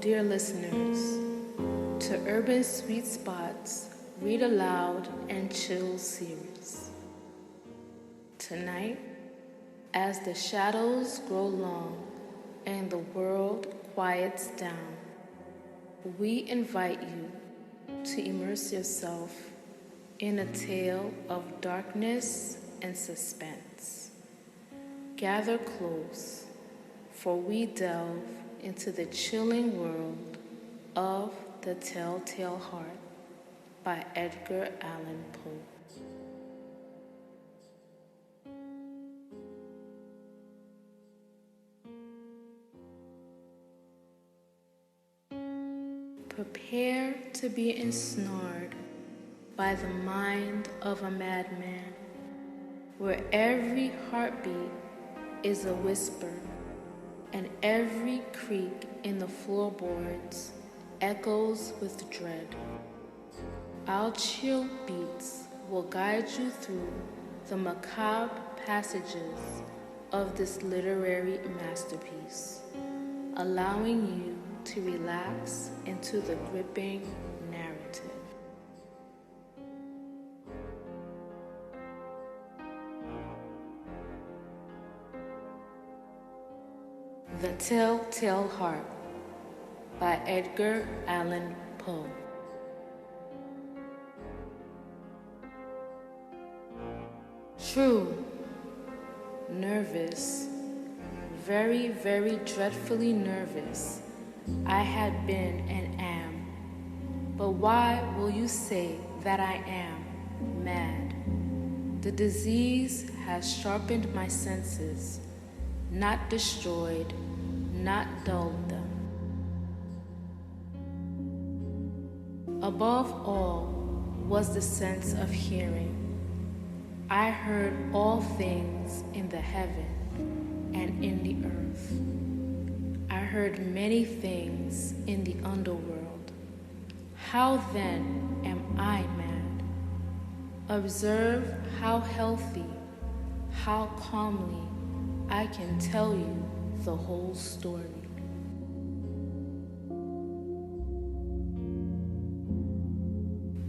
dear listeners, to Urban Sweet Spots Read Aloud and Chill series. Tonight, as the shadows grow long and the world quiets down, we invite you to immerse yourself in a tale of darkness and suspense. Gather close, for we delve into the chilling world of The Telltale Heart by Edgar Allan Poe. Prepare to be ensnared by the mind of a madman, where every heartbeat is a whisper and every creak in the floorboards echoes with dread. Our chill beats will guide you through the macabre passages of this literary masterpiece, allowing you to relax into the gripping narrative. The Telltale Heart by Edgar Allan Poe. True, nervous, very, very dreadfully nervous, I had been and am. But why will you say that I am mad? The disease has sharpened my senses, not destroyed, not dulled them. Above all was the sense of hearing. I heard all things in the heaven and in the earth. I heard many things in the underworld. How then am I mad? Observe how healthy, how calmly I can tell you the whole story.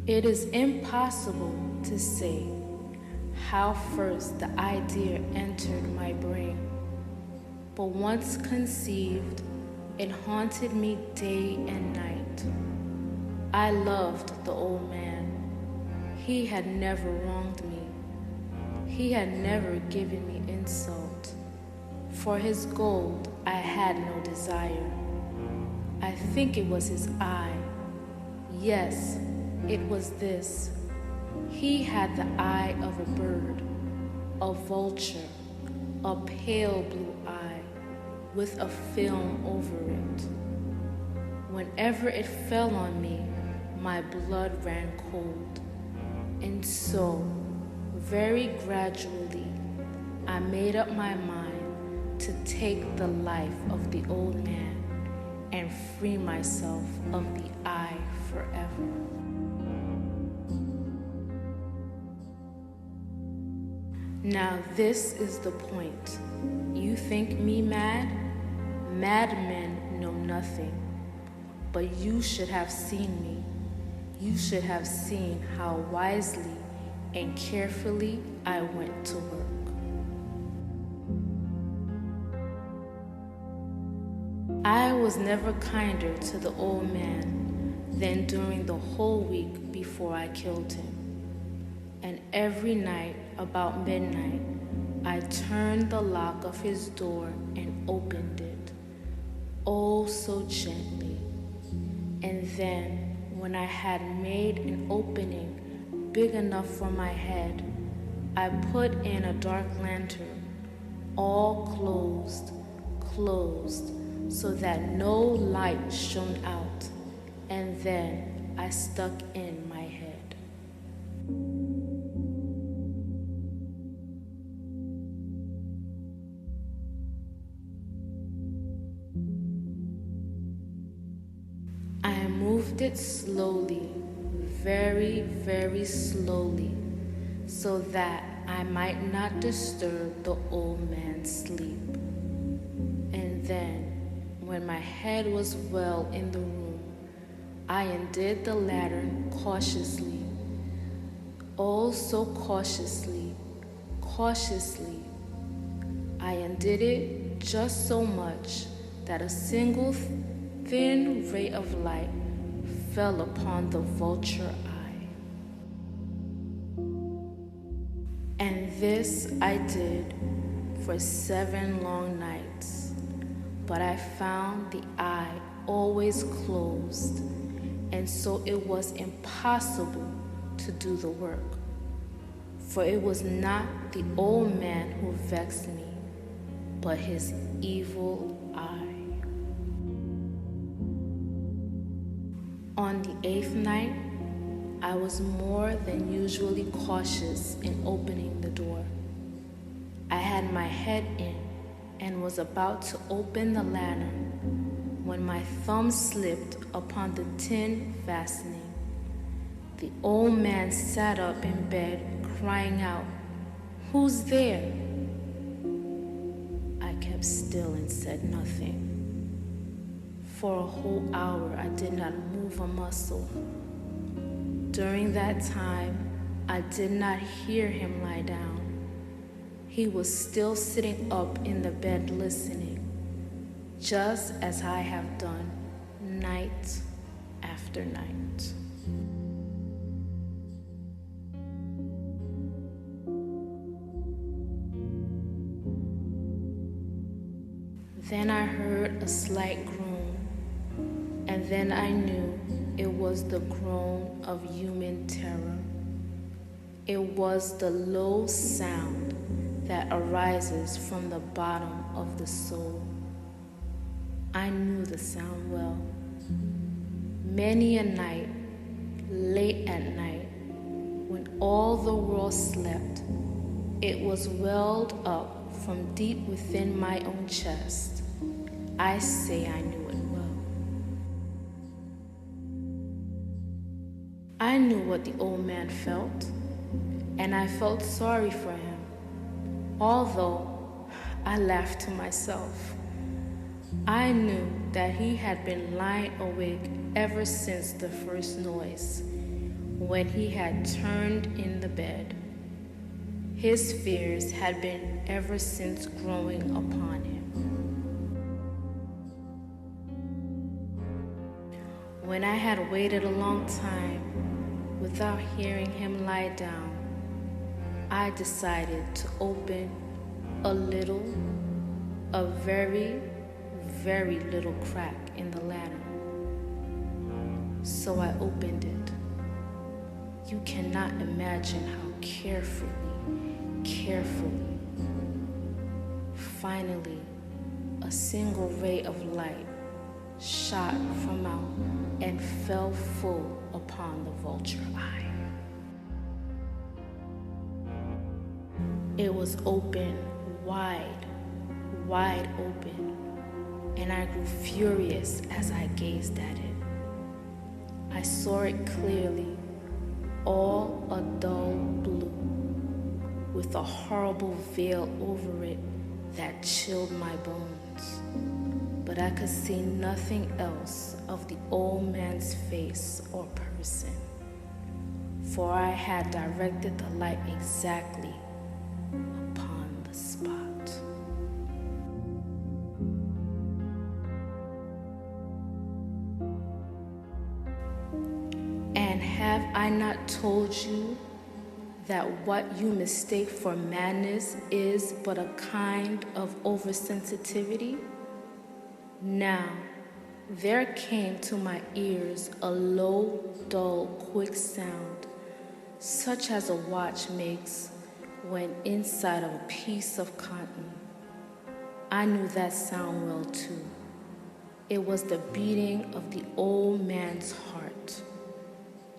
It is impossible to say how first the idea entered my brain, but once conceived, it haunted me day and night. I loved the old man. He had never wronged me. He had never given me insult. For his gold I had no desire. I think it was his eye. Yes, it was this. He had the eye of a bird, a vulture, a pale blue eye with a film over it. Whenever it fell on me, my blood ran cold. And so, very gradually, I made up my mind to take the life of the old man and free myself of the eye forever. Now this is the point. You think me mad? Madmen know nothing. But you should have seen me. You should have seen how wisely and carefully I went to work. I was never kinder to the old man than during the whole week before I killed him. And every night about midnight, I turned the lock of his door and opened it, oh so gently. And then, when I had made an opening big enough for my head, I put in a dark lantern, all closed, so that no light shone out, and then I stuck in my head. I moved it slowly, very, very slowly, so that I might not disturb the old man's sleep. And then, when my my head was well in the room, I undid the lantern cautiously. Oh, so cautiously, cautiously. I undid it just so much that a single thin ray of light fell upon the vulture eye. And this I did for 7 long nights, but I found the eye always closed, and so it was impossible to do the work, for it was not the old man who vexed me, but his evil eye. On the 8th night, I was more than usually cautious in opening the door. I had my head in and was about to open the lantern when my thumb slipped upon the tin fastening. The old man sat up in bed, crying out, "Who's there?" I kept still and said nothing. For a whole hour, I did not move a muscle. During that time, I did not hear him lie down. He was still sitting up in the bed listening, just as I have done night after night. Then I heard a slight groan, and then I knew it was the groan of human terror. It was the low sound that arises from the bottom of the soul. I knew the sound well. Many a night, late at night, when all the world slept, it was welled up from deep within my own chest. I say I knew it well. I knew what the old man felt, and I felt sorry for him, although I laughed to myself. I knew that he had been lying awake ever since the first noise, when he had turned in the bed. His fears had been ever since growing upon him. When I had waited a long time without hearing him lie down, I decided to open a very, very little crack in the lantern. So I opened it. You cannot imagine how carefully. Finally, a single ray of light shot from out and fell full upon the vulture eye. It was open, wide open, and I grew furious as I gazed at it. I saw it clearly, all a dull blue, with a horrible veil over it that chilled my bones. But I could see nothing else of the old man's face or person, for I had directed the light exactly upon the spot. And have I not told you that what you mistake for madness is but a kind of oversensitivity? Now, there came to my ears a low, dull, quick sound, such as a watch makes when inside of a piece of cotton. I knew that sound well too. It was the beating of the old man's heart.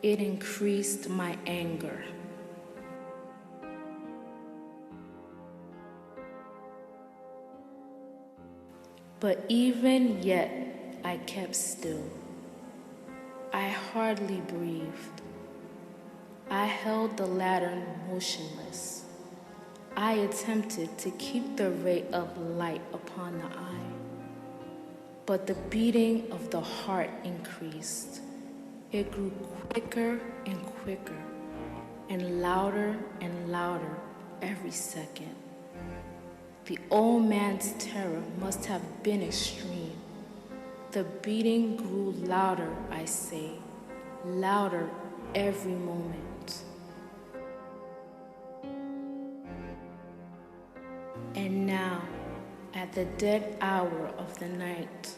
It increased my anger. But even yet, I kept still. I hardly breathed. I held the lantern motionless. I attempted to keep the ray of light upon the eye. but the beating of the heart increased. It grew quicker and quicker, and louder every second. The old man's terror must have been extreme. The beating grew louder, I say, louder every moment. And now, at the dead hour of the night,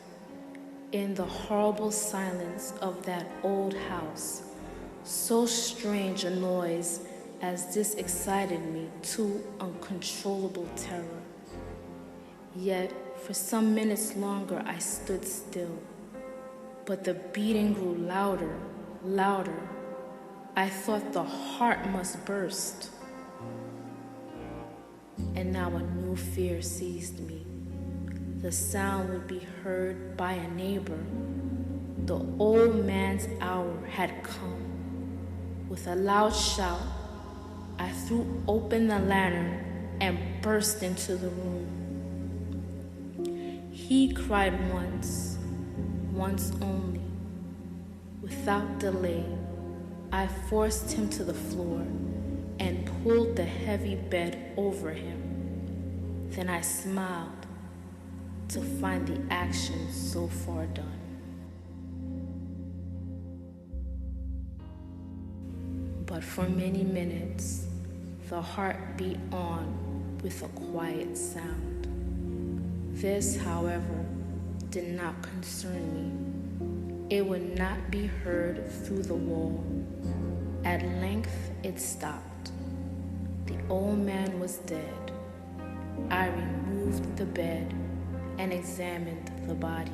in the horrible silence of that old house, so strange a noise as this excited me to uncontrollable terror. Yet, for some minutes longer I stood still, but the beating grew louder. I thought the heart must burst. And now a new fear seized me. The sound would be heard by a neighbor. The old man's hour had come. With a loud shout, I threw open the lantern and burst into the room. He cried once only. Without delay, I forced him to the floor and pulled the heavy bed over him. Then I smiled to find the action so far done. But for many minutes, the heart beat on with a quiet sound. This, however, did not concern me. It would not be heard through the wall. At length, it stopped. The old man was dead. I removed the bed and examined the body.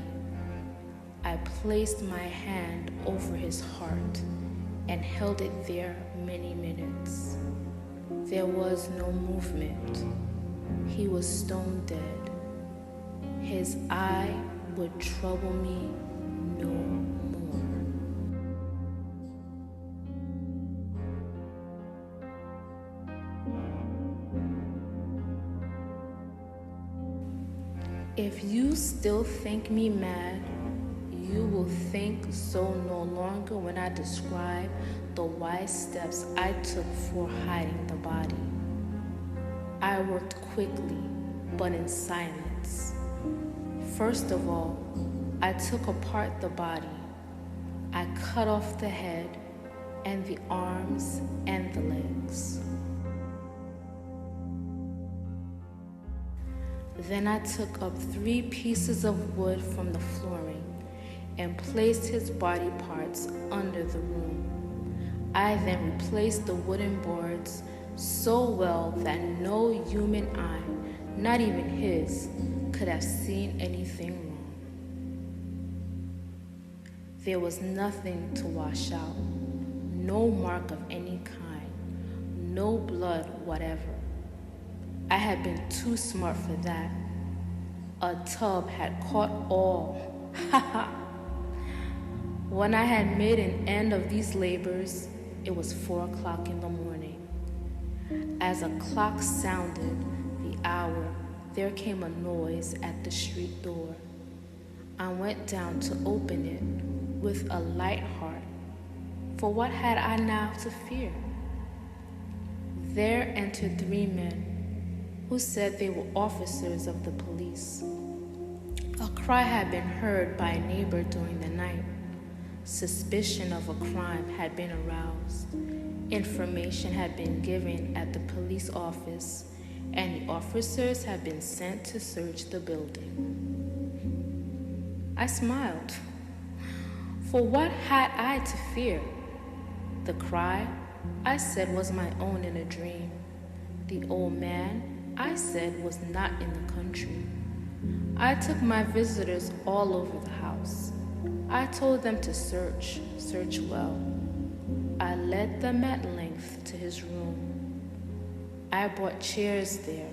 I placed my hand over his heart and held it there many minutes. There was no movement. He was stone dead. His eye would trouble me no more. If you still think me mad, you will think so no longer when I describe the wise steps I took for hiding the body. I worked quickly, but in silence. First of all, I took apart the body. I cut off the head and the arms and the legs. Then I took up 3 pieces of wood from the flooring and placed his body parts under the room. I then replaced the wooden boards so well that no human eye, not even his, could have seen anything wrong. There was nothing to wash out, no mark of any kind, no blood whatever. I had been too smart for that. A tub had caught all. When I had made an end of these labors, it was 4 o'clock in the morning. As a clock sounded the hour, there came a noise at the street door. I went down to open it with a light heart, for what had I now to fear? There entered 3 men who said they were officers of the police. A cry had been heard by a neighbor during the night. Suspicion of a crime had been aroused. Information had been given at the police office, and the officers had been sent to search the building. I smiled. For what had I to fear? The cry, I said, was my own in a dream. The old man, I said, was not in the country. I took my visitors all over the house. I told them to search well. I led them at length to his room. I brought chairs there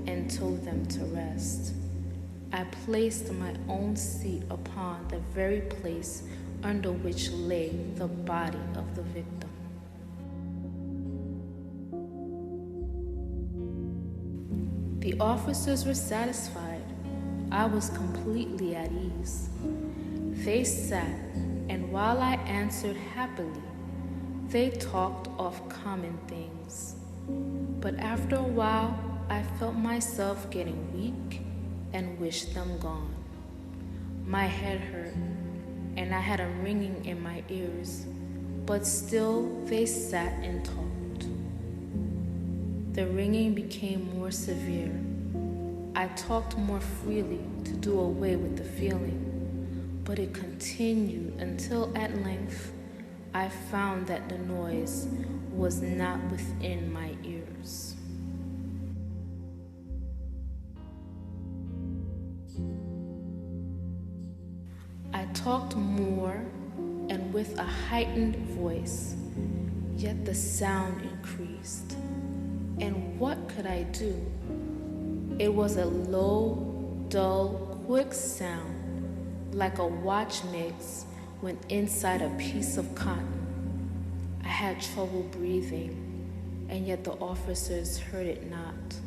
and told them to rest. I placed my own seat upon the very place under which lay the body of the victim. The officers were satisfied. I was completely at ease. They sat, and while I answered happily, they talked of common things. But after a while, I felt myself getting weak and wished them gone. My head hurt, and I had a ringing in my ears, but still they sat and talked. The ringing became more severe. I talked more freely to do away with the feeling, but it continued until at length I found that the noise was not within my ears. I talked more and with a heightened voice, yet the sound increased. And what could I do? It was a low, dull, quick sound, like a watch makes when inside a piece of cotton. I had trouble breathing, and yet the officers heard it not.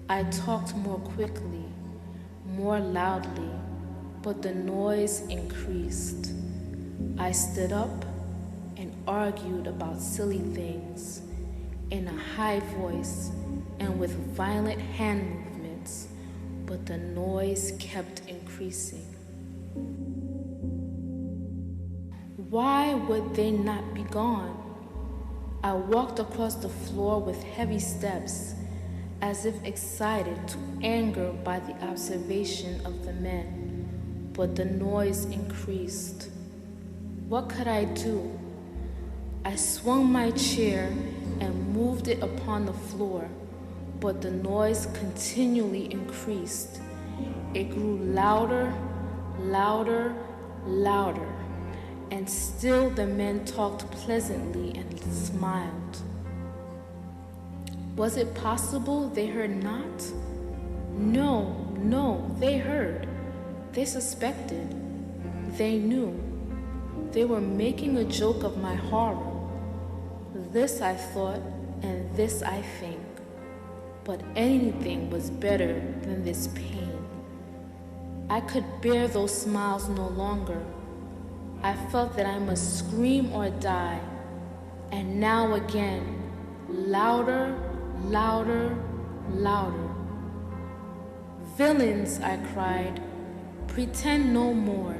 I talked more quickly, more loudly, but the noise increased. I stood up and argued about silly things in a high voice and with violent hand movements, but the noise kept increasing. Why would they not be gone? I walked across the floor with heavy steps, as if excited to anger by the observation of the men, but the noise increased. What could I do? I swung my chair and moved it upon the floor, but the noise continually increased. It grew louder, louder, louder, and still the men talked pleasantly and smiled. Was it possible they heard not? No, they heard. They suspected. They knew. They were making a joke of my horror. This I thought, and this I think. But anything was better than this pain. I could bear those smiles no longer. I felt that I must scream or die. And now again, louder, louder, louder. Villains, I cried, pretend no more.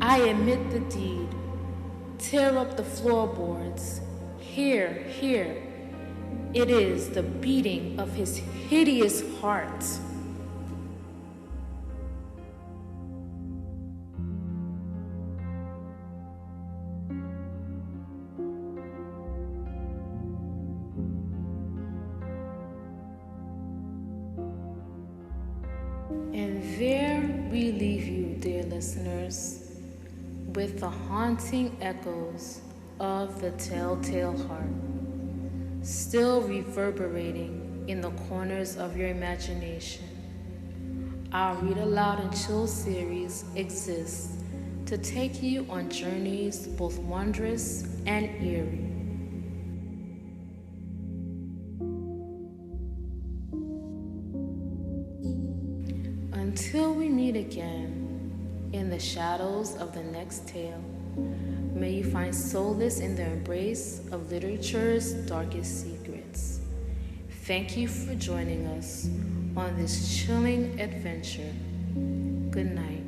I admit the deed. Tear up the floorboards. Here. It is the beating of his hideous heart. And there we leave you, dear listeners, with the haunting echoes of the telltale heart, still reverberating in the corners of your imagination. Our Read Aloud and Chill series exists to take you on journeys both wondrous and eerie. Until we meet again in the shadows of the next tale, may you find solace in the embrace of literature's darkest secrets. Thank you for joining us on this chilling adventure. Good night.